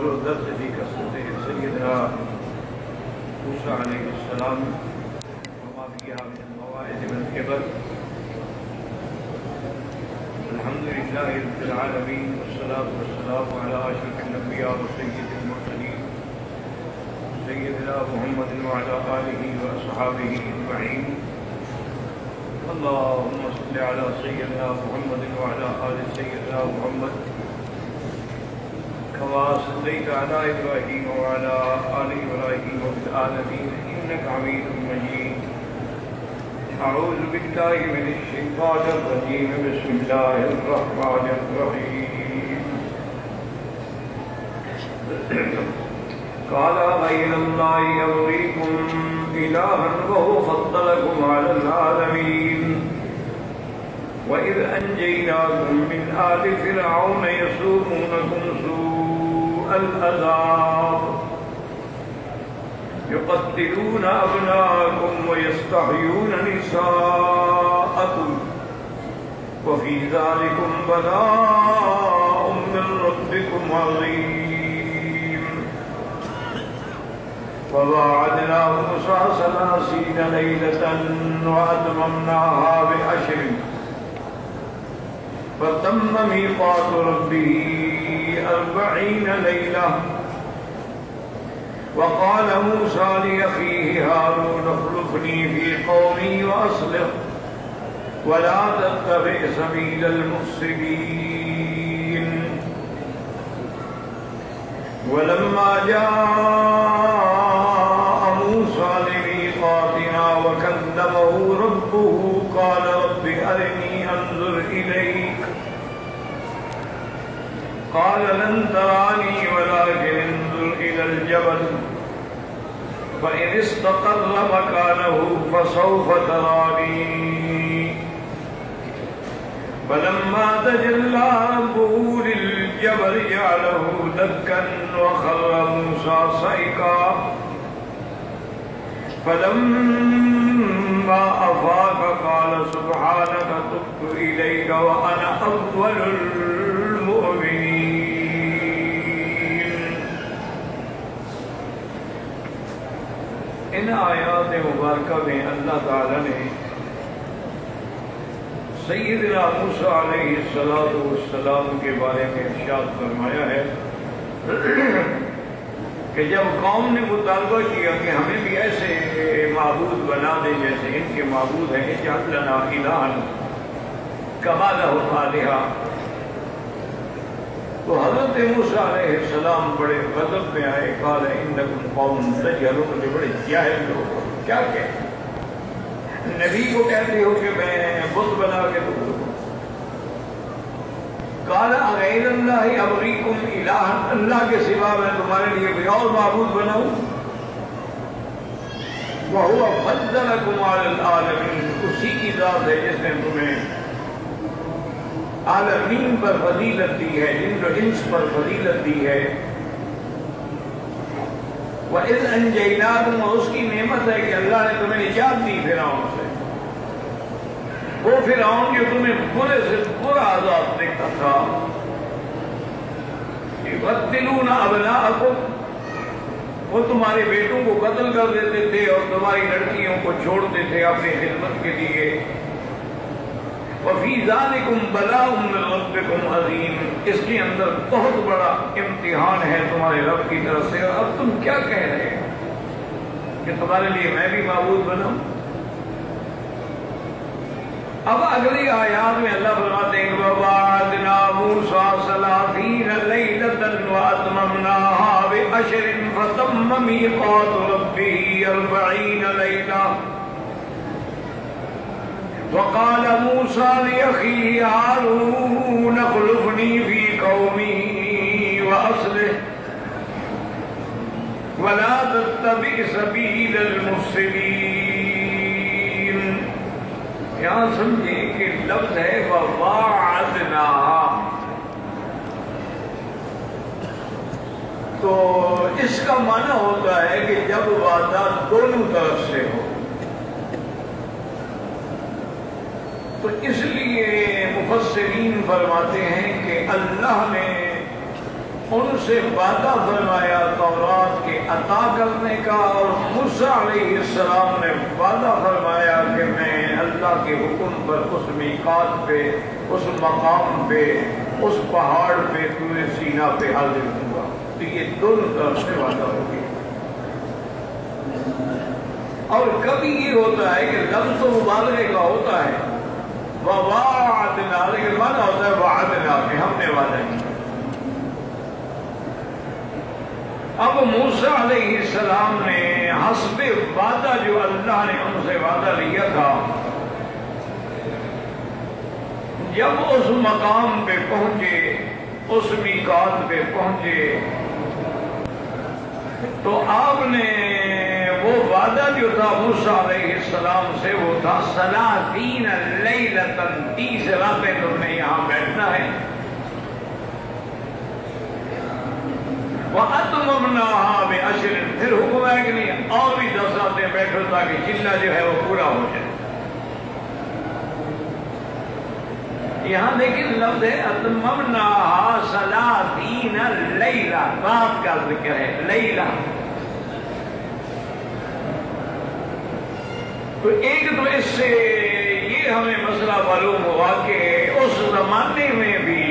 موضوع درس في قصة سيدنا موسى عليه السلام وما فيها من المواعظ والعبر. الحمد لله رب العالمين والصلاة والسلام على أشرف الأنبياء وسيد المرسلين سيدنا محمد وعلى آله وأصحابه أجمعين. اللهم صل على سيدنا محمد وعلى آل سيدنا محمد كما صليت على إبراهيم وعلى آل إبراهيم في العالمين إنك حميد مجيد. أعوذ بالله من الشيطان الرجيم. بسم الله الرحمن الرحيم. قال غير الله يبغيكم إلها وهو فضلكم على العالمين وإذ أنجيناكم من آل فرعون يسومونكم سوء العذاب يقتلون أبناءكم ويستحيون نساءكم وفي ذلكم بلاء من ربكم عظيم. وواعدنا موسى 30 ليلة وأتممناها ب10 فتم ميقات ربه 40 ليلة. وقال موسى لأخيه هارون اخلفني في قومي وأصلح ولا تتبع سبيل المفسدين. ولما جاء موسى لميقاتنا وكلمه ربه قال رب أرني أنظر إليك قال لن تراني ولكن انظر إلى الجبل فإن استقر مكانه فسوف تراني. فلما تجلى ربه للجبل جعله دكا وخر موسى صعقا. فلما أفاق قال سبحانك تبت إليك وأنا أول المؤمنين. ان آیات مبارکہ میں اللہ تعالی نے سیدنا موسیٰ علیہ السلام کے بارے میں ارشاد فرمایا ہے کہ جب قوم نے مطالبہ کیا کہ ہمیں بھی ایسے معبود بنا دے جیسے ان کے معبود ہیں، اجعل لنا الہا کما لہم آلہہ، تو حضرت موسیٰ علیہ السلام بڑے غضب میں آئے. قال انکم قوم تجہلون، بڑے جاہل لوگ، کیا کہتے نبی کو کہتے ہو کہ میں بت بنا کے دوں. قال غیر اللہ ابغیکم الہا، اللہ کے سوا میں تمہارے لیے کوئی اور معبود بناؤں. وہو فضلکم علی العالمین، اسی کی ذات ہے جس نے تمہیں عالمین پر فضیلت دی ہے، جن و انس پر فضیلت دی ہے. وَإِذْ أَنْجَيْنَاكُمْ، اور اس کی نعمت ہے کہ اللہ نے تمہیں نجات دی فرعون سے، وہ فرعون جو تمہیں برے سے برا عذاب دیتا تھا. يُقَتِّلُونَ أَبْنَاءَكُمْ، وہ تمہارے بیٹوں کو قتل کر دیتے تھے اور تمہاری لڑکیوں کو چھوڑتے تھے اپنی خدمت کے لیے. وَفِي ذَلِكُمْ بَلَاءٌ مِّن رَبِّكُمْ عَظِيمٌ، اس کے اندر بہت بڑا امتحان ہے تمہارے رب کی طرف سے. اور اب تم کیا کہہ رہے ہو کہ تمہارے لیے میں بھی معبود بناؤں؟ اب اگلی آیات میں اللہ فرماتے ہیں وَوَعَدْنَا مُوسَىٰ 30 لَيْلَةً وَأَتْمَمْنَاهَا ب10 فَتَمَّ مِيقَاتُ رَبِّهِ 40 لَيْلَةً. وقال موسى لأخيه هارون اخلفني في قومي وأصلح ولا تتبع سبيل المفسدين. یہاں سمجھے کہ لفظ ہے وواعدنا، تو اس کا معنی ہوتا ہے کہ جب وعدہ دونوں طرف سے ہو. تو اس لیے مفسرین فرماتے ہیں کہ اللہ نے ان سے وعدہ فرمایا تورات کے عطا کرنے کا، اور موسیٰ علیہ السلام نے وعدہ فرمایا کہ میں اللہ کے حکم پر اس میقات پہ، اس مقام پہ، اس پہاڑ پہ طور سینا پہ حاضر ہوں گا۔ تو یہ دونوں طرف سے وعدہ ہو گیا۔ اور کبھی یہ ہوتا ہے کہ لفظ تو مبالغے کا ہوتا ہے، وَوَعَدْنَا، لیکن معنی ہوتا ہے وعدنا، کہ ہم نے وعدہ کیا۔ اب موسیٰ علیہ السلام نے حسب وعدہ جو اللہ نے ان سے وعدہ لیا تھا، جب اس مقام پہ پہنچے، اس میقات پہ پہنچے، تو آپ نے وہ وعدہ جو تھا موسیٰ علیہ السلام سے، وہ تھا 30 لیلۃ، 30 راتیں تم نے یہاں بیٹھنا ہے۔ وَأَتْمَمْنَاهَا بِعَشْرٍ، پھر حکم ہے کہ نہیں اور بھی 10 راتیں بیٹھو تاکہ چلہ جو ہے وہ پورا ہو جائے۔ یہاں لیکن لفظ ہے أَتْمَمْنَاهَا 30 لیلہ، رات کا ذکر ہے، لیلہ۔ تو ایک تو اس سے یہ ہمیں مسئلہ معلوم ہوا کہ اس زمانے میں بھی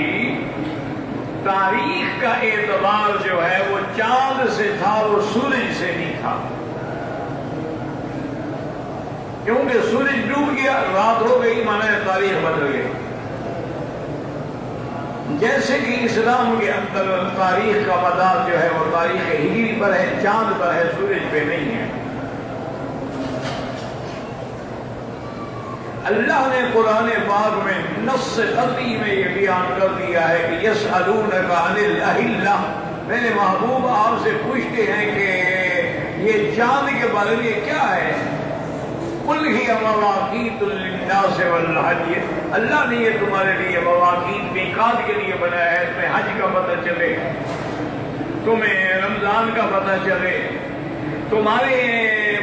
تاریخ کا اعتبار جو ہے وہ چاند سے تھا، وہ سورج سے نہیں تھا، کیونکہ سورج ڈوب گیا، رات ہو گئی، مانا تاریخ بدل گئی۔ جیسے کہ اسلام کے اندر تاریخ کا مدار جو ہے وہ تاریخ ہجری پر ہے، چاند پر ہے، سورج پہ نہیں ہے۔ اللہ نے قرآن پاک میں نص قطعی میں یہ بیان کر دیا ہے کہ یسألونک عن الأہلہ، میرے محبوب آپ سے پوچھتے ہیں کہ یہ چاند کے بارے میں کیا ہے؟ قل ہی مواقیت للناس والحج، اللہ نے یہ تمہارے لیے مواقیت میقات کے لیے بنایا ہے، تمہیں حج کا پتہ چلے، تمہیں رمضان کا پتہ چلے، تمہارے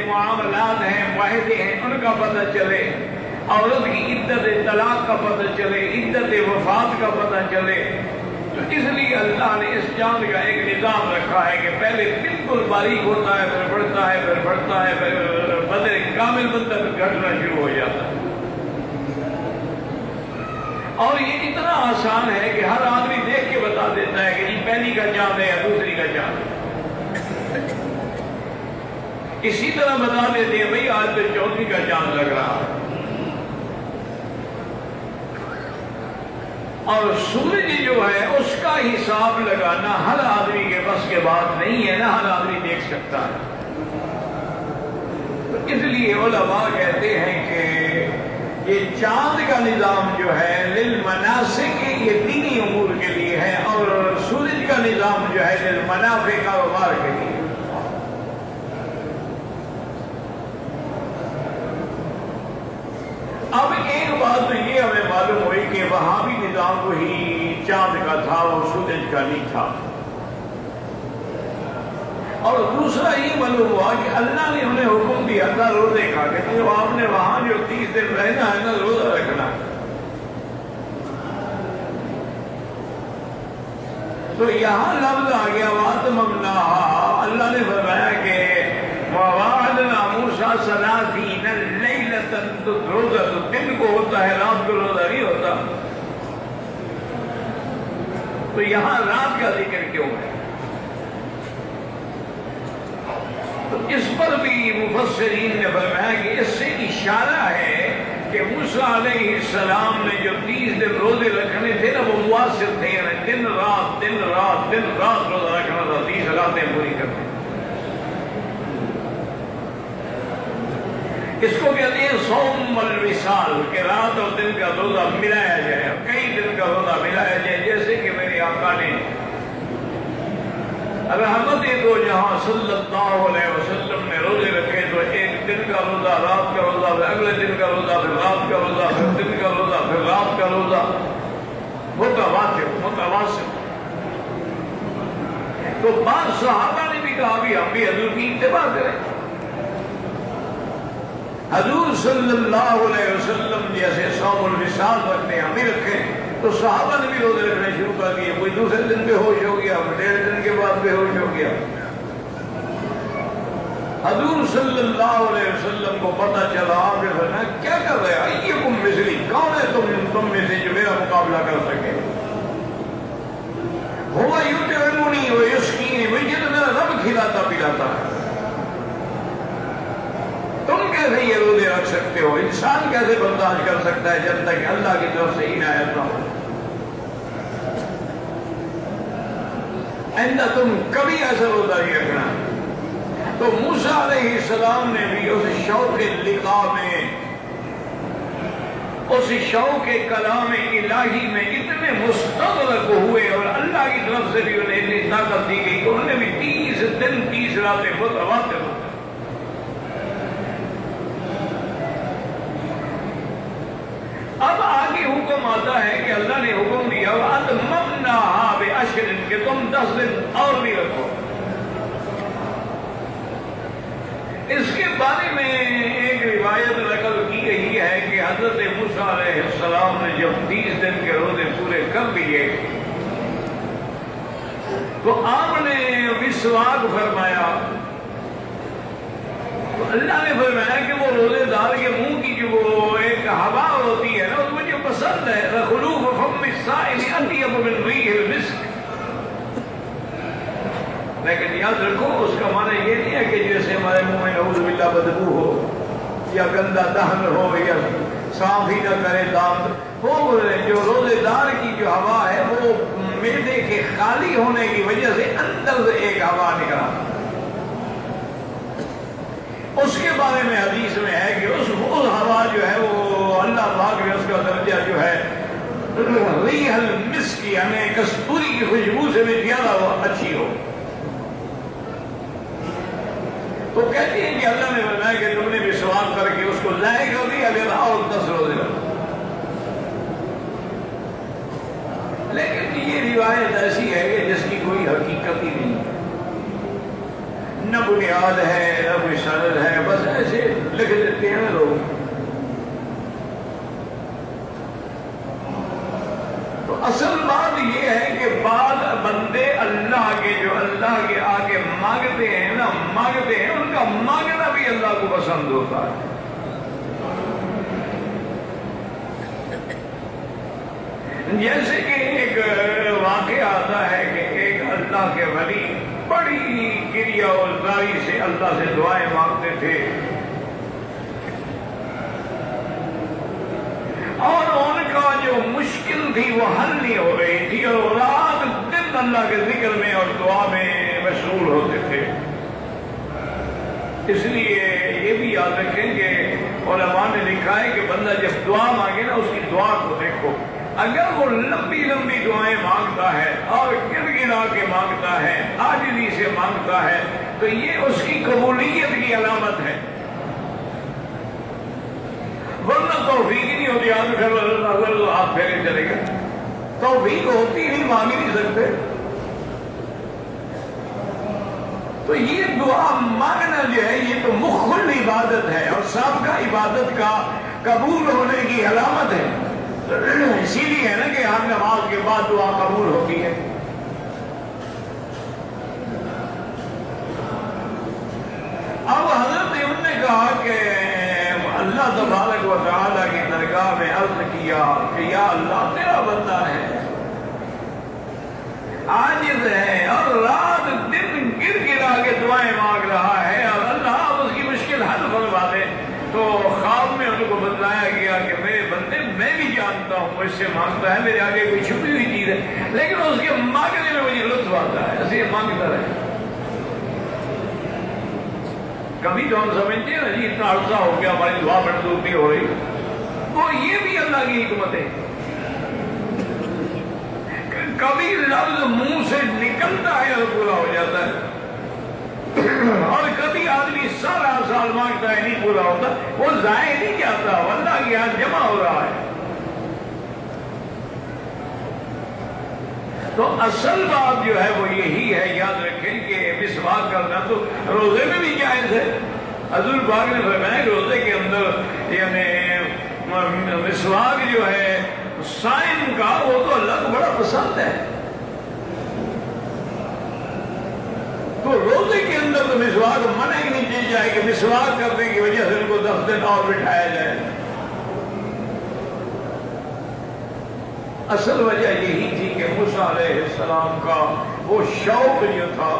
معاملات ہیں، معاہدے ہیں، ان کا پتہ چلے، عورت کی عدت طلاق کا پتہ چلے، عدت وفات کا پتہ چلے۔ تو اس لیے اللہ نے اس چاند کا ایک نظام رکھا ہے کہ پہلے بالکل باریک ہوتا ہے، پھر بڑھتا ہے، پھر بڑھتا ہے، پھر بدر کامل بنتا ہے، پھر گھٹنا شروع ہو جاتا ہے۔ اور یہ اتنا آسان ہے کہ ہر آدمی دیکھ کے بتا دیتا ہے کہ جی پہلی کا چاند ہے یا دوسری کا چاند ہے۔ اسی طرح بتا دیتے ہیں بھئی آج تو 14ویں کا چاند لگ رہا ہے۔ اور سورج جو ہے اس کا حساب لگانا ہر آدمی کے بس کے بات نہیں ہے، نہ ہر آدمی دیکھ سکتا ہے۔ اس لیے علماء کہتے ہیں کہ یہ چاند کا نظام جو ہے للمناسک، یہ دینی امور کے لیے ہے، اور سورج کا نظام جو ہے للمنافع، کاروبار کے لیے۔ اب ایک بات تو یہ ہمیں معلوم ہوئی کہ وہاں بھی نظام وہی چاند کا تھا، وہ سورج کا نہیں تھا۔ اور دوسرا یہ معلوم ہوا کہ اللہ نے انہیں حکم دیا تھا روزے کا، کہ جو آپ نے وہاں جو 30 دن رہنا ہے نا، روزہ رکھنا ہے۔ تو یہاں لفظ آ گیا وَأَتْمَمْنَاهَا، اللہ نے فرمایا کہ وَوَعَدْنَا مُوسَىٰ 30 لیلۃ، تو روزہ تو دن کو ہوتا ہے، رات کو روزہ نہیں ہوتا۔ تو یہاں رات کا ذکر کیوں ہے؟ تو اس پر بھی مفسرین نے فرمایا کہ اس سے اشارہ ہے کہ موسیٰ علیہ السلام نے جو 30 دن روزے رکھنے تھے نا، وہ مواصل تھے، یعنی دن رات دن رات دن رات روزہ رکھنا تھا، 30 راتیں پوری کرنے۔ اس کو کہتے ہیں صوم الوصال، کہ رات اور دن کا روزہ ملایا جائے، کئی دن کا روزہ ملایا جائے، جیسے کہ میرے آقا نے رحمت دو جہاں صلی اللہ علیہ وسلم نے روزے رکھے، تو ایک دن کا روزہ، رات کا روزہ، پھر اگلے دن کا روزہ، پھر رات کا روزہ، پھر دن کا روزہ، پھر رات کا روزہ، متواصل۔ تو بعض صحابہ نے بھی کہا بھی ہم بھی حضور کی اتباع کریں، حضور صلی اللہ علیہ وسلم جیسے صوم الوصال رکھتے ہیں ہم بھی رکھیں۔ تو صحابہ نے بھی روزے رکھنے شروع کر دیے. کوئی دوسرے دن بے ہوش ہو گیا, 1.5 دن کے بعد بے ہوش ہو گیا. حضور صلی اللہ علیہ وسلم کو پتہ چلا, آپ نے فرمایا کیا کر رہے ہیں, ایکم مثلی, کون ہے تم میں سے جو میرا مقابلہ کر سکے؟ ہوا یطعمنی و یسقینی, مجھے تو میرا رب کھلاتا پلاتا ہے. تم کیسے یہ روزے رکھ سکتے ہو؟ انسان کیسے برداشت کر سکتا ہے جب تک اللہ کی طرف سے عنایت نہ ہو؟ آئندہ تم کبھی ایسا روزہ نہیں رکھنا. تو موسیٰ علیہ السلام نے بھی اس شوق لقاء میں, اس شوق کلام الہی میں اتنے مستغرق ہوئے, اور اللہ کی طرف سے بھی انہیں اتنی طاقت دی گئی کہ انہوں نے بھی 30 دن 30 راتیں متواتر ہوتے. اب آگے حکم آتا ہے کہ اللہ نے حکم دیا وَأَتْمَمْنَاهَا بِعَشْرٍ, کہ تم 10 دن اور بھی رکھو. اس کے بارے میں ایک روایت نقل کی گئی ہے کہ حضرت موسیٰ علیہ السلام نے جب 30 دن کے روزے پورے کر دیے تو آپ نے مسواک فرمایا. تو اللہ نے فرمایا کہ وہ روزے دار کے منہ کی جو وہ ایک ہوا ہوتی ہے نا, مجھے پسند ہے. خلوف فم الصائم اطیب من ریح المسک. لیکن یاد رکھو اس کا معنی یہ نہیں ہے کہ جیسے ہمارے منہ میں نعوذ باللہ بدبو ہو یا گندا دہن ہو یا صاف ہی نہ کرے دانت. وہ جو روزے دار کی جو ہوا ہے وہ معدے کے خالی ہونے کی وجہ سے اندر سے ایک ہوا نکلا. اس کے بارے میں حدیث میں ہے کہ اس ہوا جو ہے وہ اللہ پاک نے اس کا درجہ جو ہے ریح المسک یعنی کستوری کی خوشبو سے بھی زیادہ اچھی ہو. تو کہتی ہیں کہ اللہ نے فرمایا کہ تم نے بھی سوال کر کے اس کو ضائع کر دیا, اگر اور 10 روزے رکھو. لیکن یہ روایت ایسی ہے کہ جس کی کوئی حقیقت ہی نہیں, نہ بنیاد ہے نہ کوئی سند ہے, بس ایسے لکھ دیتے ہیں لوگ. تو اصل بات یہ ہے کہ بعض بندے اللہ کے جو اللہ کے آگے مانگتے ہیں نا, مانگتے ہیں, ان کا مانگنا بھی اللہ کو پسند ہوتا ہے. جیسے کہ ایک واقعہ آتا ہے کہ ایک اللہ کے ولی بڑی گریا اور زاری سے اللہ سے دعائیں مانگتے تھے, اور ان کا جو مشکل تھی وہ حل نہیں ہو رہی تھی, اور رات دن اللہ کے ذکر میں اور دعا میں مشغول ہوتے تھے. اس لیے یہ بھی یاد رکھیں کہ علماء نے لکھا ہے کہ بندہ جب دعا مانگے نا اس کی دعا کو دیکھو. اگر وہ لمبی لمبی دعائیں مانگتا ہے اور گر گرا کے مانگتا ہے, عاجزی سے مانگتا ہے, تو یہ اس کی قبولیت کی علامت ہے. ورنہ توفیق ہی نہیں ہوتی. آدمی آپ پھیرے چلے گا, توفیق ہوتی نہیں, مانگ ہی نہیں سکتے. تو یہ دعا مانگنا جو ہے یہ تو مخل عبادت ہے اور سابقہ عبادت کا قبول ہونے کی علامت ہے. اسی لیے ہے نا کہ ہر نماز کے بعد دعا قبول ہوتی ہے. اب حضرت ان نے کہا کہ اللہ تبارک و تعالیٰ کی درگاہ میں عرض کیا کہ یا اللہ تیرا بندہ ہے, عاجز ہے, اور رات دن گر گرا کے دعائیں مانگ رہا ہے, اور اللہ اب اس کی مشکل حل فرما دے. تو خواب میں ان کو بتلایا گیا کہ میرے بندے, میں بھی جانتا ہوں مجھ سے مانگتا ہے, میرے آگے کوئی چھپی ہوئی چیز ہے, لیکن اس کے مانگنے میں مجھے لطف آتا ہے, ایسے مانگتا رہے. کبھی تو ہم سمجھتے ہیں نا جی اتنا عرصہ ہو گیا ہماری دعا منظور نہیں ہو رہی, وہ یہ بھی اللہ کی حکمت ہے. کبھی لفظ منہ سے نکلتا ہے اور پورا ہو جاتا ہے, اور کبھی آدمی سارا سال مانگتا ہے نہیں پورا ہوتا, وہ ضائع نہیں جاتا, اللہ کے یہاں جمع ہو رہا ہے. تو اصل بات جو ہے وہ یہی ہے, یاد رکھیں کہ مسواک کرنا تو روزے میں بھی جائز ہے. حضور پاک نے فرمایا کہ روزے کے اندر یعنی مسواک جو ہے صائم کا وہ پسند ہے. تو روزے کے اندر تو مسواک منع ہی نہیں کی جائے کہ مسواک کرنے کی وجہ سے ان کو 10 دن اور بٹھایا جائے. اصل وجہ یہی تھی کہ موسیٰ علیہ السلام کا وہ شوق جو تھا،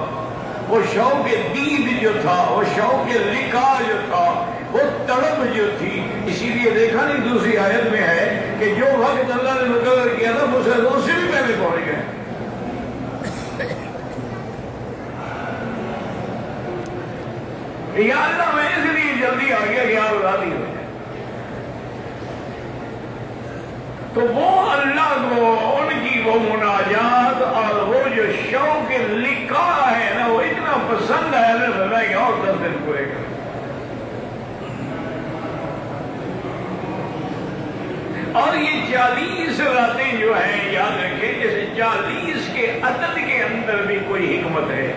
وہ شوق دید جو تھا، وہ شوق لقاء جو تھا، وہ طلب جو تھی. اسی لیے دیکھا نہیں دوسری آیت میں ہے کہ جو وقت اللہ نے مقرر کیا تھا موسیٰ اس سے بھی پہلے پہنچ گئے. یا اللہ میں اس لیے جلدی آ گیا کہ آپ راضی ہو جائے. تو وہ اللہ کو ان کی وہ مناجات اور وہ جو شوق لقاء ہے نا وہ اتنا پسند ہے نا کہ اور 10 دن پورے کر. اور یہ 40 راتیں جو ہیں یاد رکھیں جیسے 40 کے عدد کے اندر بھی کوئی حکمت ہے.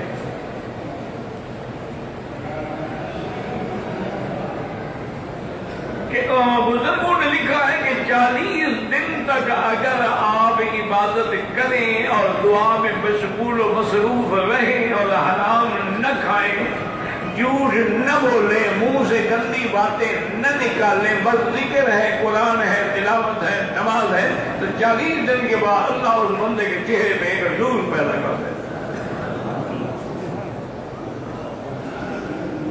بزرگوں نے لکھا ہے کہ 40 دن تک اگر آپ عبادت کریں اور دعا میں مشغول و مصروف رہیں اور حرام نہ کھائیں، جھوٹ نہ بولیں، منہ سے گندی باتیں نہ نکالیں، بس ذکر ہے، قرآن ہے، تلاوت ہے، نماز ہے، تو 40 دن کے بعد اللہ اس بندے کے چہرے پہ ایک نور پیدا کر دے.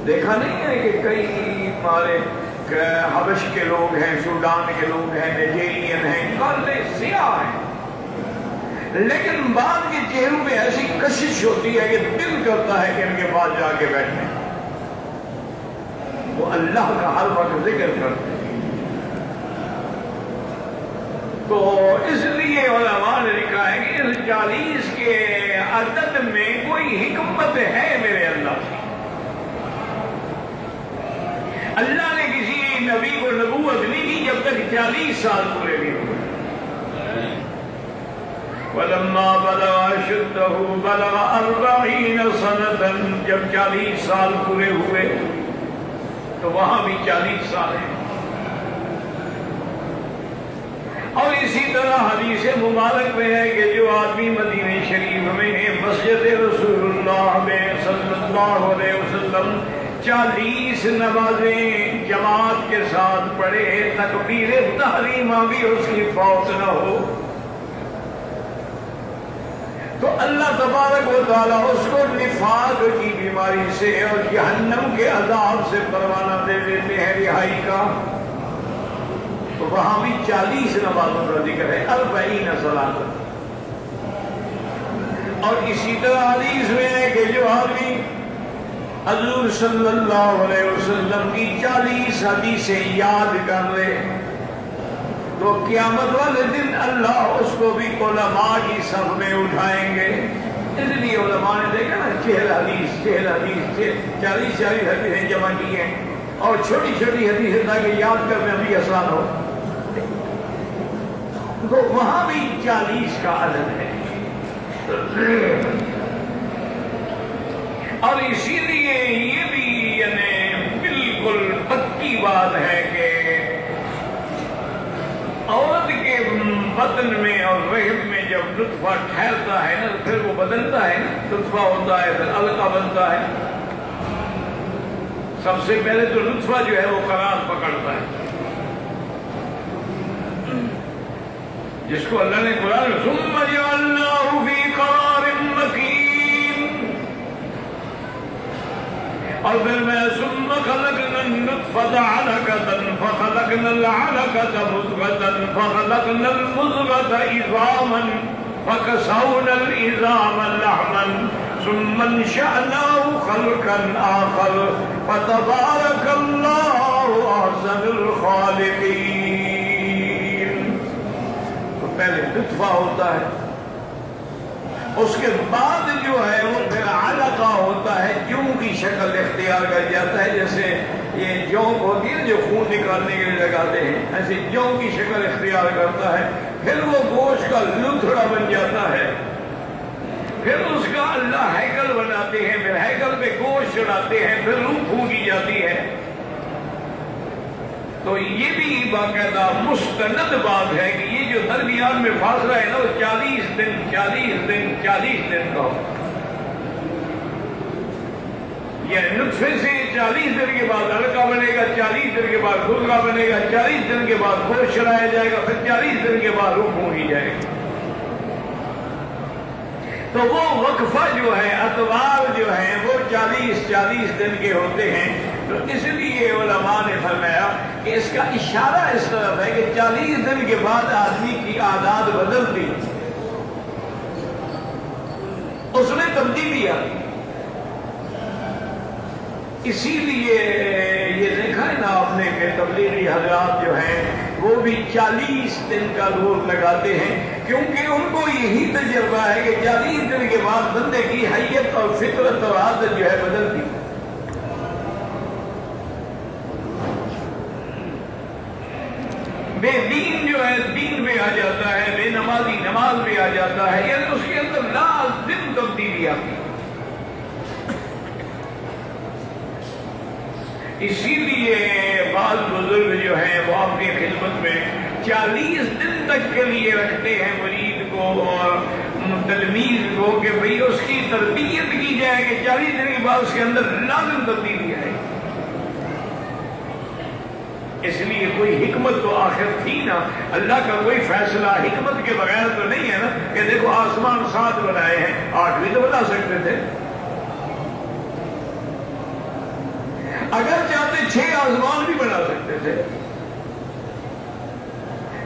دیکھا نہیں ہے کہ کئی ہمارے حبش کے لوگ ہیں، سوڈان کے لوگ ہیں، نائجیرین ہیں، کالے سیاہ ہیں، لیکن بعد کے چہروں پہ ایسی کشش ہوتی ہے کہ دل کرتا ہے کہ ان کے پاس جا کے بیٹھیں. وہ اللہ کا ہر وقت ذکر کرتے ہیں. تو اس لیے علماء نے لکھا ہے کہ اس 40 کے عدد میں کوئی حکمت ہے میرے اللہ کی. اللہ نے کسی نبی کو نبوت نہیں دی جب تک 40 سال پورے نہیں ہوئے. وَلَمَّا بَلَغَ أَشُدَّهُ بَلَغَ 40 سَنَةً، جب 40 سال پورے ہوئے تو وہاں بھی 40 سال ہیں. اور اسی طرح حدیث مبارک میں ہے کہ جو آدمی مدینہ شریف میں مسجد رسول اللہ میں صلی اللہ علیہ وسلم 40 نمازیں جماعت کے ساتھ پڑھے، تکبیر تحریمہ بھی اس کی فوت نہ ہو، تو اللہ تبارک و تعالیٰ اس کو نفاق کی بیماری سے اور جہنم کے عذاب سے پروانہ دے دیتے ہیں رہائی کا. تو وہاں بھی 40 نمازوں کا ذکر ہے، 40 صلاۃ. اور اسی طرح حدیث میں ہے کہ جو آدمی حضور صلی اللہ علیہ وسلم کی 40 حدیثیں یاد کر لے تو قیامت والے دن اللہ اس کو بھی علماء کی صف میں اٹھائیں گے. اس لیے علماء نے دیکھا نا 40 حدیث 40 حدیثیں جمع کی ہیں اور چھوٹی چھوٹی حدیثیں تاکہ یاد کرنے بھی آسان ہو. تو وہاں بھی 40 کا عدد ہے. اور اسی لیے یہ بھی یعنی بالکل پکی بات ہے کہ عورت کے بدن میں اور رحم میں جب نطفہ ٹھہرتا ہے نا پھر وہ بدلتا ہے، نطفہ ہوتا ہے پھر علقہ بنتا ہے. سب سے پہلے تو نطفہ جو ہے وہ قرار پکڑتا ہے، جس کو اللہ نے قرآن میں ثم جعلناه فی قرار مکین، اور پھر میں ثم خلقنا النطفة علقة فخلقنا العلقة مضغة فخلقنا المضغة عظاما فكسونا العظام لحما ثم انشأناه خلقا آخر فتبارك الله أحسن الخالقين. تو پہلے نطفہ ہوتا ہے، اس کے بعد جو ہے وہ پھر علقہ ہوتا ہے، جوں کی شکل اختیار کر جاتا ہے. جیسے یہ جونک ہوتی ہے جو خون نکالنے کے لیے لگاتے ہیں، ایسے جوں کی شکل اختیار کرتا ہے. پھر وہ گوشت کا لتھڑا بن جاتا ہے، پھر اس کا اللہ ہیکل بناتے ہیں، پھر ہیکل پہ گوشت چڑھاتے ہیں، پھر روح پھونکی جاتی ہے. تو یہ بھی باقاعدہ مستند بات ہے کہ یہ جو تربیت درمیان میں فاصلہ ہے نا وہ 40 دن 40 دن 40 دن کا ہو. یہ نطفے سے 40 دن کے بعد لڑکا بنے گا، 40 دن کے بعد گرگا بنے گا، 40 دن کے بعد گوشت چڑھایا جائے گا، پھر 40 دن کے بعد روح پھونکی جائے گی. تو وہ وقفہ جو ہے، اتوار جو ہیں وہ 40 دن کے ہوتے ہیں. تو اس لیے علماء نے فرمایا کہ اس کا اشارہ اس طرف ہے کہ 40 دن کے بعد آدمی کی عادات بدلتی، اس میں تبدیلی آتی. اسی لیے یہ دیکھا ہے نا آپ نے کہ تبلیغی حضرات جو ہیں وہ بھی 40 دن کا دور لگاتے ہیں، کیونکہ ان کو یہی تجربہ ہے کہ 40 دن کے بعد بندے کی حیت اور فطرت اور عادت جو ہے بدلتی. بے دین جو ہے دین میں آ جاتا ہے، بے نمازی نماز میں آ جاتا ہے، یعنی اس کے اندر لازم تبدیلی آتی. اسی لیے بعض بزرگ جو ہیں وہ اپنی خدمت میں 40 دن تک کے لیے رکھتے ہیں مرید کو اور تلمیذ کو کہ بھئی اس کی تربیت کی جائے کہ 40 دن کے بعد اس کے اندر لازم تبدیلی آئے. اس لیے کوئی حکمت تو آخر تھی نا، اللہ کا کوئی فیصلہ حکمت کے بغیر تو نہیں ہے نا کہ دیکھو آسمان 7 بنائے ہیں، 8 بھی تو بنا سکتے تھے. اگر چاہتے 6 آسمان بھی بنا سکتے تھے،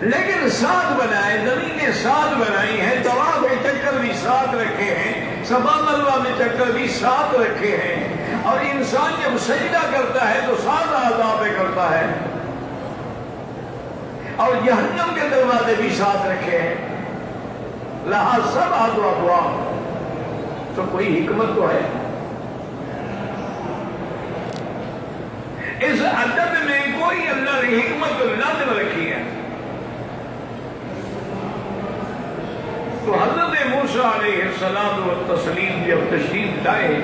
لیکن 7 بنائے، زمینیں 7 بنائی ہیں، طواف کے چکر بھی 7 رکھے ہیں، صفا مروہ میں چکر بھی 7 رکھے ہیں، اور انسان جب سجدہ کرتا ہے تو 7 اعضاء پہ کرتا ہے، اور جہنم کے دروازے بھی 7 رکھے ہیں، لہذا سب ابواب. تو کوئی حکمت تو ہے اس عدد میں، کوئی اللہ نے حکمت لازم رکھی ہے. تو حضرت موسیٰ علیہ السلام و تسلیم جب تشریف لائے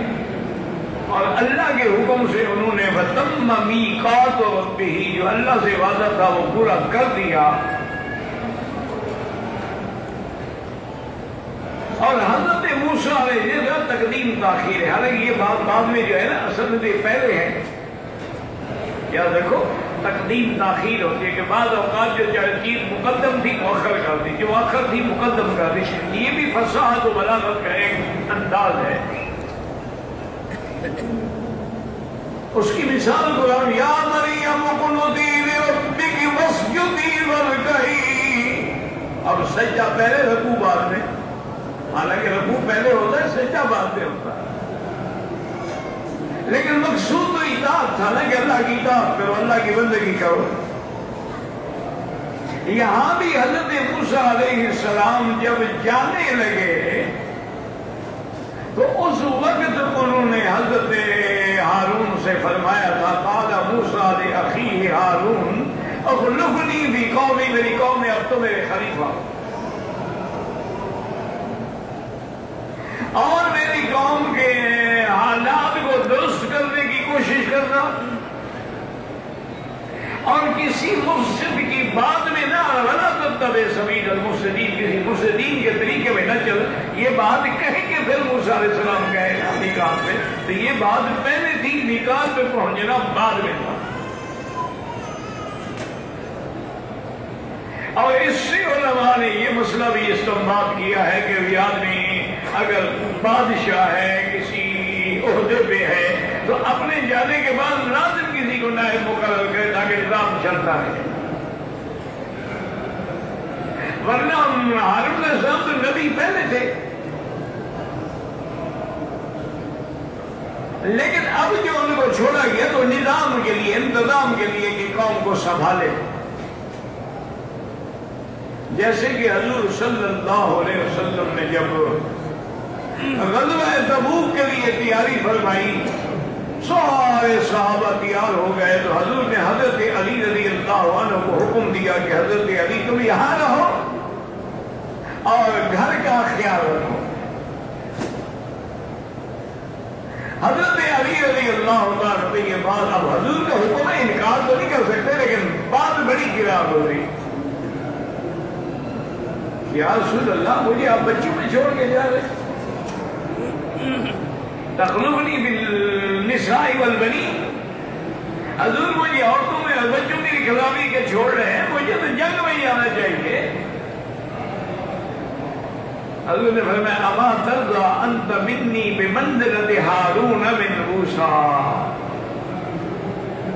اور اللہ کے حکم سے انہوں نے وَتَمَّ مِیقَاتُ رَبِّهِ، جو اللہ سے وعدہ تھا وہ پورا کر دیا. اور حضرت موسیٰ علیہ السلام تقدیم تاخیر ہے، حالانکہ یہ بات بعد میں جو ہے نا اصل میں پہلے ہے. یا دیکھو تقدیم تاخیر ہوتی ہے کہ بعض اوقات جو چیز مقدم تھی مؤخر کر دی، جو مؤخر تھی مقدم کر دی. یہ بھی فصاحت و بلاغت کا ایک انداز ہے. اس کی مثال قرآن یا مریم اقنتی لربک واسجدی وارکعی. اب سجدہ پہلے، رکوع بعد میں، حالانکہ رکوع پہلے ہوتا ہے سجدہ بعد میں ہوتا ہے، لیکن مقصود تو اطاعت تھا نا کہ اللہ کی اطاعت کرو، اللہ کی بندگی کرو. یہاں بھی حضرت موسیٰ علیہ السلام جب جانے لگے تو اس وقت انہوں نے حضرت ہارون سے فرمایا تھا قال موسیٰ لأخیہ ہارون اخلفنی فی قومی، میری قوم میں اب تو میرے خلیفہ اور میری قوم کے حالات کو درست کرنے کی کوشش کرنا، اور کسی مفسد کی بات میں نہ ولا تتبع سبیل المفسدین، کسی مفسدین کے طریقے میں نہ چل. یہ بات کہیں کہ پھر موسیٰ علیہ السلام گئے میقات پہ، تو یہ بات پہلے تھی، میقات پہ پہنچنا بعد میں تھا. اور اس سے علماء نے یہ مسئلہ بھی استنباط کیا ہے کہ یہ آدمی اگر بادشاہ ہے، کسی عہدے پہ ہے، تو اپنے جانے کے بعد لازم کسی کو نائب مقرر کرے تاکہ نظام چلتا ہے. ورنہ ہارون علیہ السلام تو نبی پہلے تھے، لیکن اب جو ان کو چھوڑا گیا تو نظام کے لیے، انتظام کے لیے کہ قوم کو سنبھالے. جیسے کہ حضور صلی اللہ علیہ وسلم نے جب غزوہ تبوک کے لیے تیاری فرمائی، سارے صحابہ تیار ہو گئے، تو حضور نے حضرت علی رضی اللہ عنہ کو حکم دیا کہ حضرت علی تم یہاں رہو اور گھر کا خیال رکھو. حضرت علی رضی اللہ عنہ یہ بات، اب حضور کا حکم ہے، انکار تو نہیں کر سکتے، لیکن بات بڑی خلاف ہو رہی. یا رسول اللہ مجھے آپ بچوں میں چھوڑ کے جا رہے تخلفنی بالنساء والبنین، حضور مجھے عورتوں میں اور بچوں کی خلافی کے چھوڑ رہے ہیں، مجھے تو جنگ میں جانا چاہیے۔ حضور نے فرمایا اما ترضى انت منی بمنزلۃ ہارون من موسیٰ،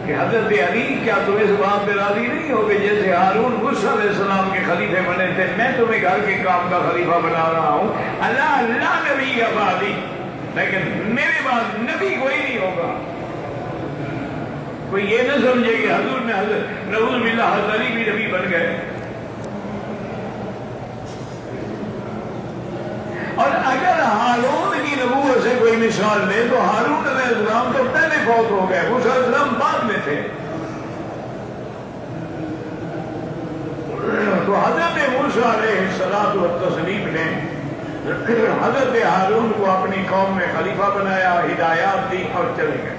کہ حضرت علی کیا تم اس بات پہ راضی نہیں ہو کہ جیسے ہارون موسیٰ علیہ السلام کے خلیفے بنے تھے، میں تمہیں گھر کے کام کا خلیفہ بنا رہا ہوں، اللہ نبی بعدی، لیکن میرے بعد نبی کوئی نہیں ہوگا۔ کوئی یہ نہ سمجھے کہ حضور نے حضرت نعوذ باللہ حضرت علی بھی نبی بن گئے۔ اور اگر ہارون کی نبوت سے کوئی مثال لے تو ہارون علیہ السلام تو پہلے فوت ہو گئے، موسیٰ علیہ السلام بعد میں تھے۔ تو حضرت موسیٰ علیہ السلام نے حضرت ہارون کو اپنی قوم میں خلیفہ بنایا، ہدایات دی اور چلے گئے۔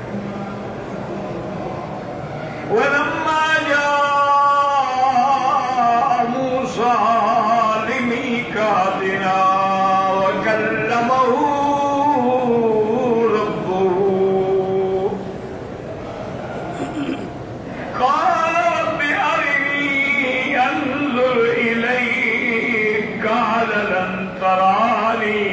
وَلَمَّا جَاءَ مُوسَىٰ لِمِيقَاتِنَا وَكَلَّمَهُ رَبُّهُ قَالَ رَبِّ أَرِنِي أَنظُرْ إِلَيْكَ قَالَ لَن تَرَانِي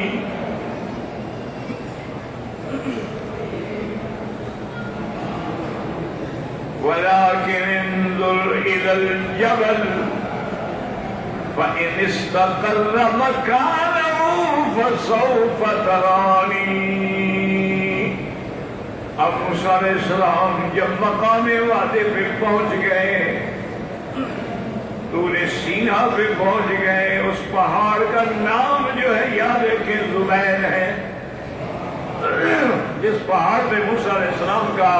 ولكن انظر إلى الجبل فإن استقر مكانه فسوف تراني۔ اب موسیٰ علیہ السلام جب مقام وعدے پہ پہنچ گئے، طور سینہ پہ پہنچ گئے، اس پہاڑ کا نام جو ہے یاد رکھیں زبیر ہے۔ جس پہاڑ پہ موسیٰ علیہ السلام کا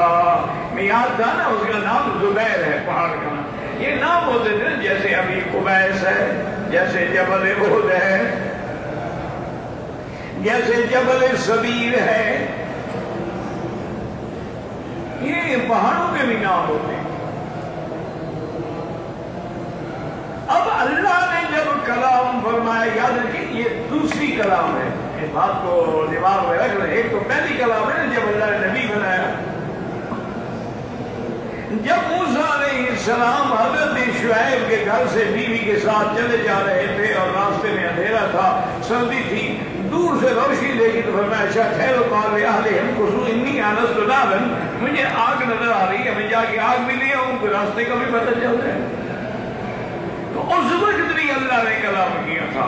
میعاد تھا نا، اس کا نام زبیر ہے پہاڑ کا نام۔ یہ نام ہوتے تھے جیسے ابھی قبیس ہے، جیسے جبل احد ہے، جیسے جبل صبیر ہے، یہ پہاڑوں کے بھی نام ہوتے ہیں۔ اب اللہ نے جب کلام فرمایا، یاد رکھیں یہ دوسری کلام ہے، اس بات کو دماغ میں رکھ لیں۔ ایک تو پہلی کلام ہے جب اللہ نے نبی بنایا۔ جب موسیٰ علیہ السلام حضرت شعیب کے گھر سے بیوی کے ساتھ چلے جا رہے تھے اور راستے میں اندھیرا تھا، سردی تھی، دور سے روشنی دیکھی تو فرمایا اچھا ٹھہرو، قال لأہلہم کثوا انی آنست نارا، مجھے آگ نظر آ رہی ہے، میں جا کے آگ بھی لے آؤں، کوئی راستے کا بھی پتہ چل رہا ہے۔ تو اس وقت بھی اللہ نے کلام کیا تھا۔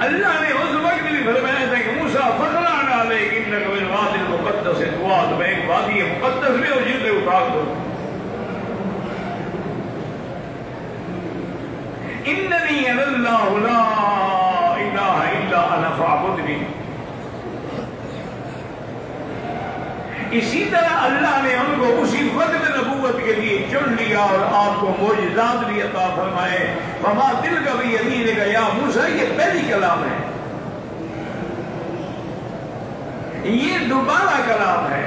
اللہ نے اس وقت بھی فرمایا تھا کہ موسیٰ فخلعن علیک انک بالوادی المقدس طویٰ، تمہیں ایک وادی مقدس میں اور جلدے اتار دو۔ اننی انا اللہ لا الہ الا انا فاعبدنی۔ اسی طرح اللہ نے ہم کو اسی وقت نبوت کے لیے چن لیا اور آپ کو معجزات بھی عطا فرمائے۔ وما تلک بیمینک یا موسیٰ، یہ پہلی کلام ہے، یہ دوبارہ کلام ہے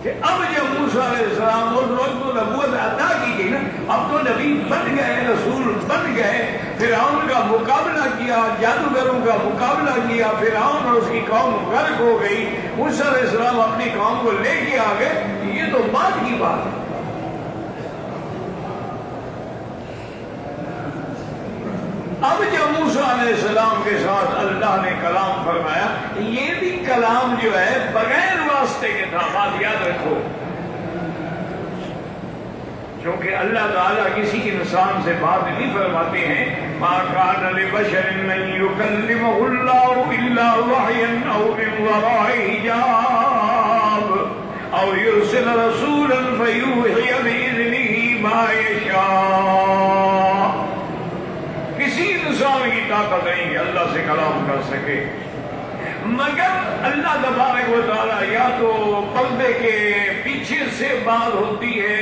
کہ اب جب موسیٰ علیہ السلام اس وقت کو نبوت عطا کی گئی نا، اب تو نبی بن گئے، رسول بن گئے، فرعون کا مقابلہ کیا، جادوگروں کا مقابلہ کیا، فرعون اور اس کی قوم غرق ہو گئی، موسیٰ علیہ السلام اپنی قوم کو لے کے آ گئے، یہ تو بعد کی بات ہے۔ اب جب موسیٰ علیہ السلام کے ساتھ اللہ نے کلام فرمایا، یہ بھی کلام جو ہے بغیر واسطے کے تھا، بات یاد رکھو، کیونکہ اللہ تعالیٰ کسی انسان سے بات نہیں فرماتے ہیں۔ ما کان لبشر ان یکلمہ اللہ الا وحیا او من وراء حجاب او یرسل رسولا فیوحی باذنہ ما یشاء۔ کسی انسان کی طاقت نہیں کہ اللہ سے کلام کر سکے، مگر اللہ تبارک و تعالی یا تو پردے کے پیچھے سے بات ہوتی ہے،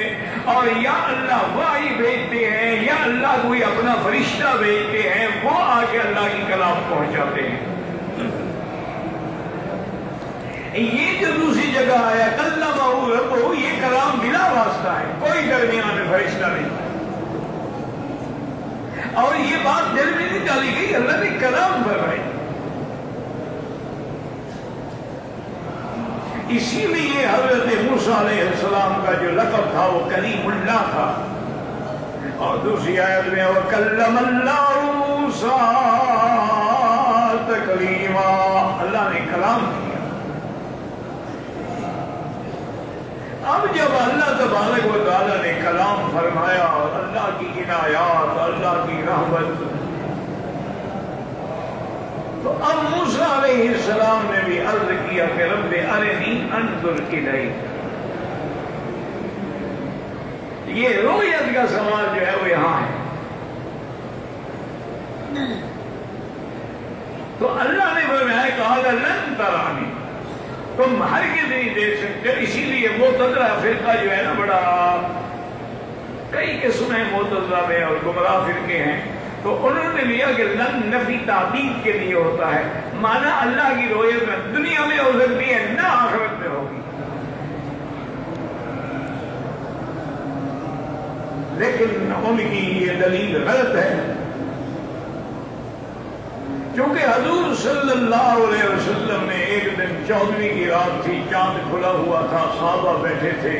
اور یا اللہ وحی بھیجتے ہیں، یا اللہ کوئی اپنا فرشتہ بھیجتے ہیں، وہ آ کے اللہ کی کلام پہنچاتے ہیں۔ یہ جو دوسری جگہ آیا کلمہ ربہ، یہ کلام بلا واسطہ ہے، کوئی درمیان میں فرشتہ نہیں۔ اور یہ بات دل میں نہیں ڈالی گئی، اللہ نے کلام فرمائی. اسی لیے حضرت موسیٰ علیہ السلام کا جو لقب تھا وہ کلیم اللہ تھا. اور دوسری آیت میں وَكَلَّمَ اللَّهُ مُوسَىٰ تَكْلِيمًا، اللہ نے کلام کیا. اب جب اللہ تبارک و تعالیٰ نے کلام فرمایا اور اللہ کی عنایات، اللہ کی رحمت، تو اب موسیٰ علیہ السلام نے بھی عرض کیا کہ رب ارنی انظر الیک. یہ رؤیت کا سوال جو ہے وہ یہاں ہے. تو اللہ نے فرمایا قال لن ترانی، تم ہرگز نہیں دیکھ سکتے. اسی لیے معتزلہ فرقہ جو ہے نا، بڑا کئی قسم ہیں معتزلہ میں اور گمراہ فرقے ہیں، تو انہوں نے لیا کہ لن نفی تعبید کے لیے ہوتا ہے. مانا اللہ کی رؤیت میں دنیا میں ہو سکتی ہے، نہ آخرت میں ہوگی. لیکن ان کی یہ دلیل غلط ہے، کیونکہ حضور صلی اللہ علیہ وسلم نے ایک دن 14ویں کی رات تھی، چاند کھلا ہوا تھا، صحابہ بیٹھے تھے.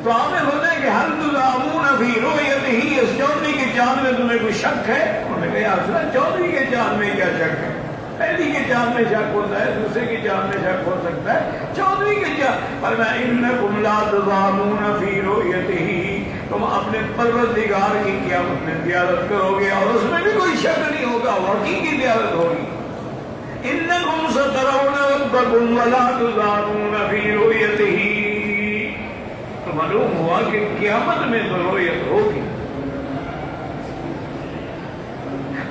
تو آپ نے بتایا کہ حل تزعمون فی رؤیتہ، اس 14ویں کے چاند میں تمہیں کوئی شک ہے؟ انہوں نے کہا یا رسول اللہ 14ویں کے چاند میں کیا شک ہے؟ پہلی کے چاند میں شک ہوتا ہے، دوسرے کے چاند میں شک ہو سکتا ہے، 14ویں کے چاند. فرمایا انکم لا تزعمون فی رؤیتہ، تم اپنے پروردگار کی قیامت میں زیارت کرو گے اور اس میں بھی کوئی شک نہیں ہوگا، حقیقی زیارت ہوگی. انکم سترون ربکم ولا تزعمون فی رؤیتہ، تو معلوم ہوا کہ قیامت میں تو رؤیت ہوگی.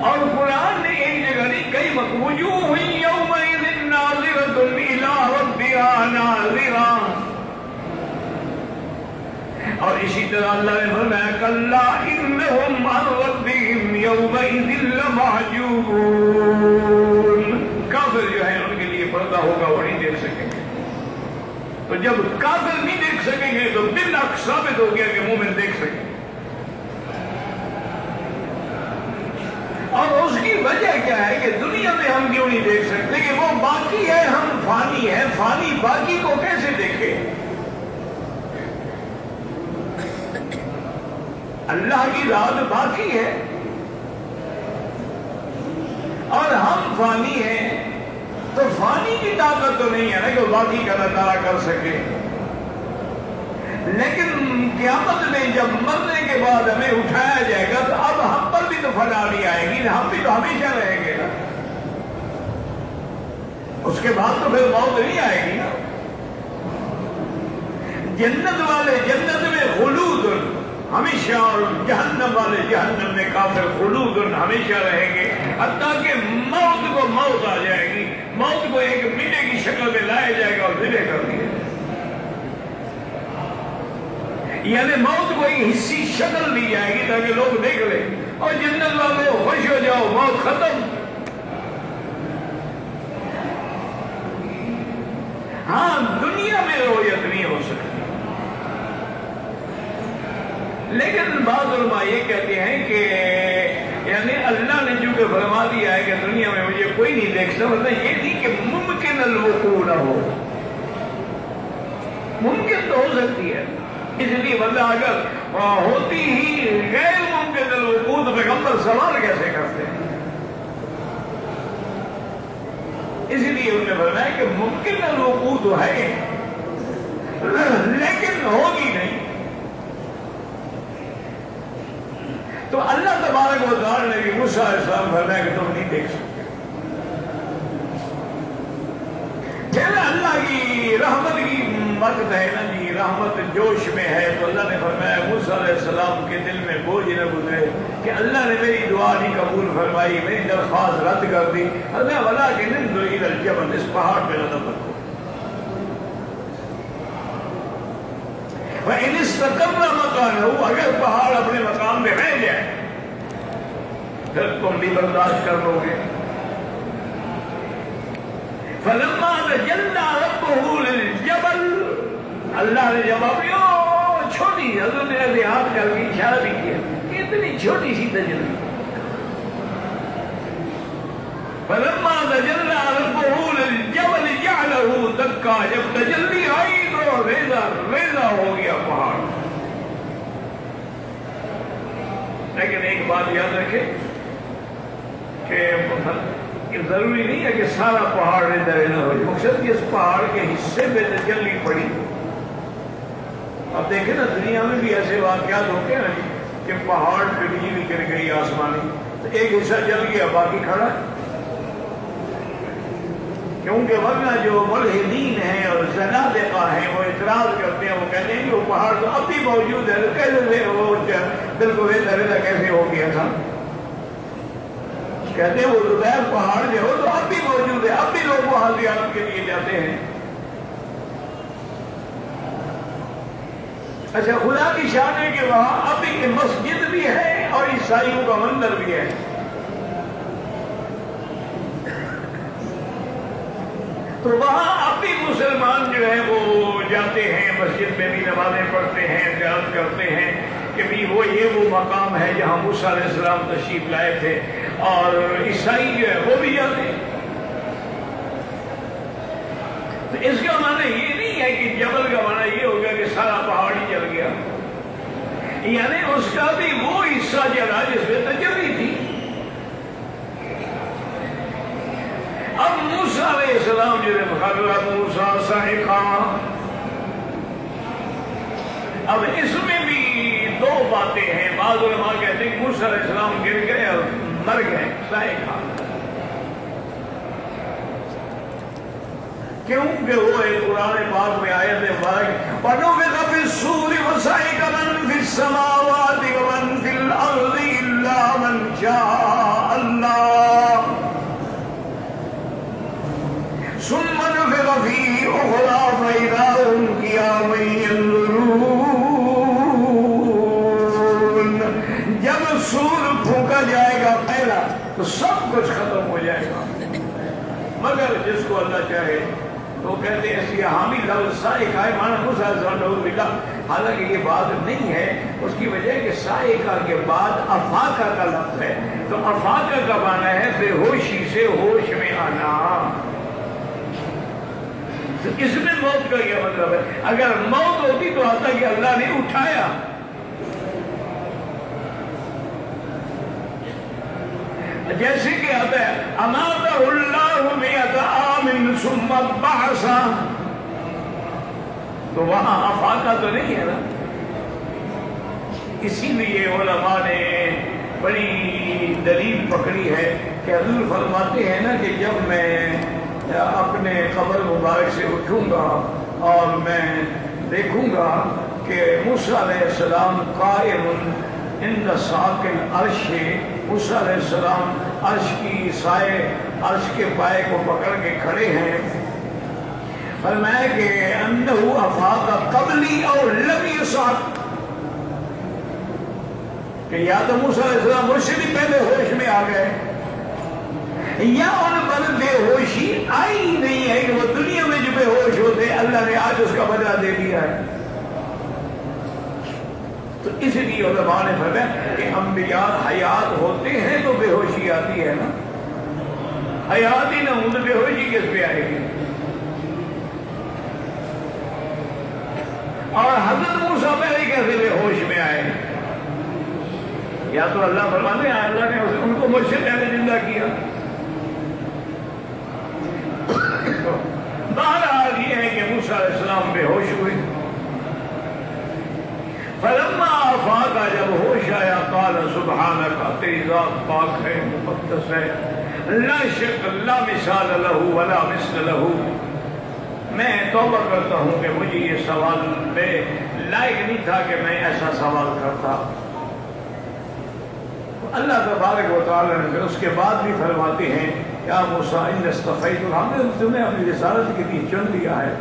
اور قرآن نے ایک جگہ نہیں، کئی وجوہ یومئذ ناظرۃ الی ربہا ناظرہ. اور اسی طرح اللہ نے فرمایا کلا انہم عن ربہم یومئذ لمحجوبون. کافر جو ہے ان کے لیے پردہ ہوگا، وہ نہیں دیکھ سکیں گے. تو جب کافر نہیں دیکھ سکیں گے تو بالعکس ثابت ہو گیا کہ مومن دیکھ سکیں گے. اور اس کی وجہ کیا ہے کہ دنیا میں ہم کیوں نہیں دیکھ سکتے کہ وہ باقی ہے، ہم فانی ہیں. فانی باقی کو کیسے دیکھے؟ اللہ کی ذات باقی ہے اور ہم فانی ہیں، تو فانی کی طاقت تو نہیں ہے نا کہ وہ باقی کا نظارہ کر سکے. لیکن قیامت میں جب مرنے کے بعد ہمیں اٹھایا جائے گا تو اب ہم پر بھی تو فنا نہیں آئے گی، ہم بھی تو ہمیشہ رہیں گے نا. اس کے بعد تو پھر موت نہیں آئے گی نا. جنت والے جنت میں خلود ہمیشہ، اور جہنم والے جہنم میں کافر خلود ہمیشہ رہیں گے، حتیٰ کہ موت کو موت آ جائے گی. موت کو ایک مٹے کی شکل میں لایا جائے گا اور ذبح کر دیا. یعنی موت کو ایک حصی شکل دی جائے گی تاکہ لوگ دیکھ لیں. اور جنت والے خوش ہو جاؤ، موت ختم. ہاں دنیا میں رؤیت نہیں ہو سکتی، لیکن بعض علماء یہ کہتے ہیں کہ یعنی اللہ نے چونکہ فرما دیا ہے کہ دنیا میں مجھے کوئی نہیں دیکھتا، مطلب یہ نہیں کہ ممکن الوقوع نہ ہو. ممکن تو ہو سکتی ہے، اس لیے بندہ اگر ہوتی ہی غیر ممکن الوقوع تو پیغمبر سوال کیسے کرتے ہیں؟ اس لیے انہوں نے فرمایا کہ ممکن الوقوع تو ہے لیکن ہوگی نہیں. تو اللہ تبارک و تعالی نے بھی موسیٰ علیہ السلام فرمایا کہ تم نہیں دیکھ سکتے. پھر اللہ کی رحمت کی وقت ہے نا جی، رحمت جوش میں ہے، تو اللہ نے فرمایا موسیٰ علیہ السلام کے دل میں بوجھ نہ گزرے کہ اللہ نے میری دعا نہیں قبول فرمائی، میری درخواست رد کر دی. اللہ وَلَٰكِنْ انظُرْ إِلَى الْجَبَلِ، اس پہاڑ پہ نظر رکھو. وَإِنِ اسْتَقَرَّ مَكَانَهُ، اگر پہاڑ اپنے مقام میں رہ جائے پھر تم بھی برداشت کر لو گے. فَلَمَّا تَجَلَّىٰ رَبُّهُ لِلْجَبَلِ، اللہ نے جب اپنی چھوٹی حضرت نے دیہات کر کے اشارہ بھی کیا، اتنی چھوٹی سی تجلی. فلما تجلى ربه للجبل جعله دكا، جب تجلی آئی تو ریزہ ہو گیا پہاڑ. لیکن ایک بات یاد رکھے کہ ضروری نہیں ہے کہ سارا پہاڑ ریزہ ہو جائے. مقصد کہ اس پہاڑ کے حصے پہ تجلی پڑی. اب دیکھیں نا دنیا میں بھی ایسے واقعات ہوتے ہیں کہ پہاڑ پہ بجلی گر گئی آسمانی، تو ایک حصہ جل گیا باقی کھڑا ہے. کیونکہ ورنہ جو ملحدین ہیں اور زنادقہ ہیں وہ اعتراض کرتے ہیں، وہ کہتے ہیں کہ وہ پہاڑ تو اب بھی موجود ہے، کیسے وہ بالکل ریزہ کیسے ہو گیا تھا. کہتے ہیں وہ زبیر پہاڑ جو ہو تو اب بھی موجود ہے، اب بھی لوگ وہاں زیارت کے لیے جاتے ہیں. اچھا، خدا کی شان ہے کہ وہاں اب ایک مسجد بھی ہے اور عیسائیوں کا مندر بھی ہے. تو وہاں اب بھی مسلمان جو ہے وہ جاتے ہیں، مسجد میں بھی نمازیں پڑھتے ہیں، زیارت کرتے ہیں کہ بھی وہ مقام ہے جہاں موسیٰ علیہ السلام تشریف لائے تھے. اور عیسائی جو ہے وہ بھی جاتے ہیں. تو اس کا معنی یہ نہیں ہے کہ جبل کا معنی یہ ہوگا کہ سارا پہاڑ ہی جل گیا، یعنی اس کا بھی وہ حصہ جلا جس میں تجلی تھی. اب موسیٰ علیہ السلام جو مخالف موسیٰ صاعقہ، اب اس میں بھی دو باتیں ہیں. بعض علماء کہتے ہیں کہ موسیٰ علیہ السلام گر گئے اور مر گئے صاعقہ، کیونکہ وہ ایک قرآن پاک میں آیت مبارک وَنُفِخَ فِي الصُّورِ وَصَعِقَ مَن فِي السَّمَاوَاتِ وَمَن فِي الْأَرْضِ إِلَّا مَن شَاءَ اللَّهُ ثُمَّ نُفِخَ فِيهِ أُخْرَىٰ فَإِذَا هُمْ قِيَامٌ يَنظُرُونَ. جب سور پھونکا جائے گا پہلا تو سب کچھ ختم ہو جائے گا، مگر جس کو اللہ چاہے. تو کہتے ہیں اس حامی لفظ صاعقہ ہے مانا موسیٰ علیہ السلام. حالانکہ یہ بات نہیں ہے، اس کی وجہ کہ صاعقہ کے بعد افاقہ کا لفظ ہے. تو افاقہ کا معنی ہے بے ہوشی سے ہوش میں آنا. اس میں موت کا کیا مطلب ہے؟ اگر موت ہوتی تو آتا کہ اللہ نے اٹھایا. جیسے کہ آتا ہے اماتہ اللہ مئۃ عام ثم بعثہ، تو وہاں افاقہ تو نہیں ہے نا. اسی لیے علماء نے بڑی دلیل پکڑی ہے کہ حضور فرماتے ہیں نا کہ جب میں اپنے قبر مبارک سے اٹھوں گا اور میں دیکھوں گا کہ موسیٰ علیہ السلام قائم عند ساق العرش، موسیٰ علیہ السلام عرش کی سائے، عرش کے پائے کو پکڑ کے کھڑے ہیں. فرمایا کہ انہو افاق قبلی اور لم یصعق، کہ یا تو موسیٰ علیہ السلام مجھ سے بھی پہلے ہوش میں آ گئے، یا ان پر بے ہوشی آئی نہیں ہے کہ وہ دنیا میں جو بے ہوش ہوتے اللہ نے آج اس کا بدلہ دے دیا ہے. تو اس لیے علماء نے فرمایا کہ انبیاء حیات ہوتے ہیں تو بے ہوشی آتی ہے نا. حیات ہی نہ ہوں تو بے ہوشی کس پہ آئے گی؟ اور حضرت موسیٰ پہلے کیسے بے ہوش میں آئے؟ یا تو اللہ فرماتے ہیں اللہ نے ان کو مجھ سے پہلے زندہ کیا. بہرحال یہ ہے کہ موسیٰ علیہ السلام بے ہوش ہوئے. فلما افاق، جب ہوش آیا قال سبحانک، تیری ذات پاک ہے، مقدس ہے، لا شک لا مثال لہ ولا مثل لہ. میں توبہ کرتا ہوں کہ مجھے یہ سوال میں لائق نہیں تھا کہ میں ایسا سوال کرتا. اللہ تبارک و تعالیٰ نے اس کے بعد بھی فرماتے ہیں یا موسیٰ انی اصطفیتک، ہم نے تمہیں اپنی رسالت کے لیے چن لیا ہے.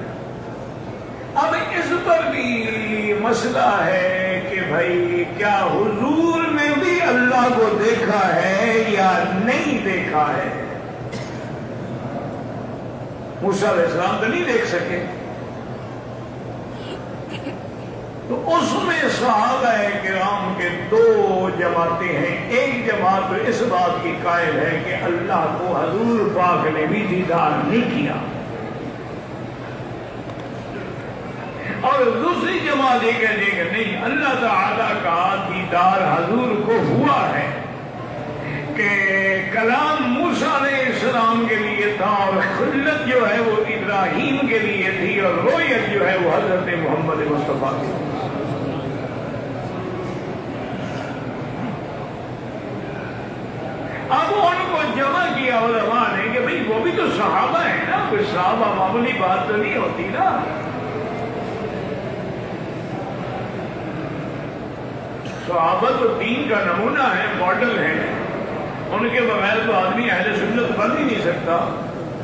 اب اس پر بھی مسئلہ ہے کہ بھائی کیا حضور نے بھی اللہ کو دیکھا ہے یا نہیں دیکھا ہے. موسیٰ علیہ السلام تو نہیں دیکھ سکے، تو اس میں صحابہ کرام کے دو جماعتیں ہیں. ایک جماعت تو اس بات کی قائل ہے کہ اللہ کو حضور پاک نے بھی دیدار نہیں کیا، اور دوسری جماعت یہ کہتے ہیں کہ نہیں، اللہ تعالیٰ کا دیدار حضور کو ہوا ہے کہ کلام موسیٰ علیہ السلام کے لیے تھا، اور خلت جو ہے وہ ابراہیم کے لیے تھی، اور رویت جو ہے وہ حضرت محمد مصطفیٰ کی. اب ان کو جمع کیا علماء نے کہ بھئی وہ بھی تو صحابہ ہیں نا، کوئی صحابہ معمولی بات تو نہیں ہوتی نا. صحابہ تو دین کا نمونہ ہے، ماڈل ہے، ان کے بغیر تو آدمی اہل سنت بن ہی نہیں سکتا.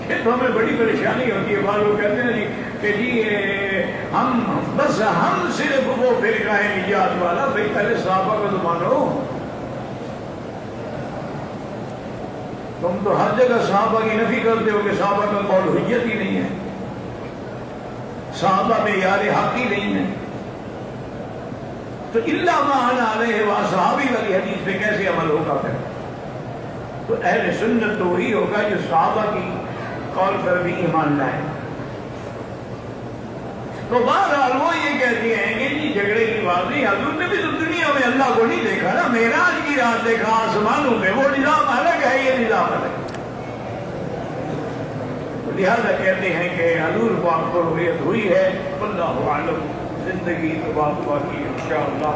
یہ تو ہمیں بڑی پریشانی ہوتی ہے. بعض لوگ کہتے ہیں جی کہ جی ہم صرف وہ فرقہ ہے نجات والا. بھائی پہلے صحابہ کو تو مانو. تم تو ہر جگہ صحابہ کی نفی کرتے ہو کہ صحابہ کا قول حجت ہی نہیں ہے، صحابہ میں یار حق ہی نہیں ہے. تو اللہ ما انا علیہ واصحابی والی حدیث پہ کیسے عمل ہوگا پھر؟ تو اہل سنت تو وہی ہوگا جو صحابہ کی قول پر بھی ایمان لائے. تو بہرحال وہ یہ کہتے ہیں کہ جی جھگڑے کی بات نہیں، حضور نے بھی تو دنیا میں اللہ کو نہیں دیکھا نا، معراج کی رات دیکھا آسمانوں پہ، وہ نظام الگ ہے، یہ نظام الگ ہے. لہذا کہتے ہیں کہ حضور پاک کو رؤیت ہوئی ہے. واللہ اعلم. زندگی تو بات باقی انشاءاللہ.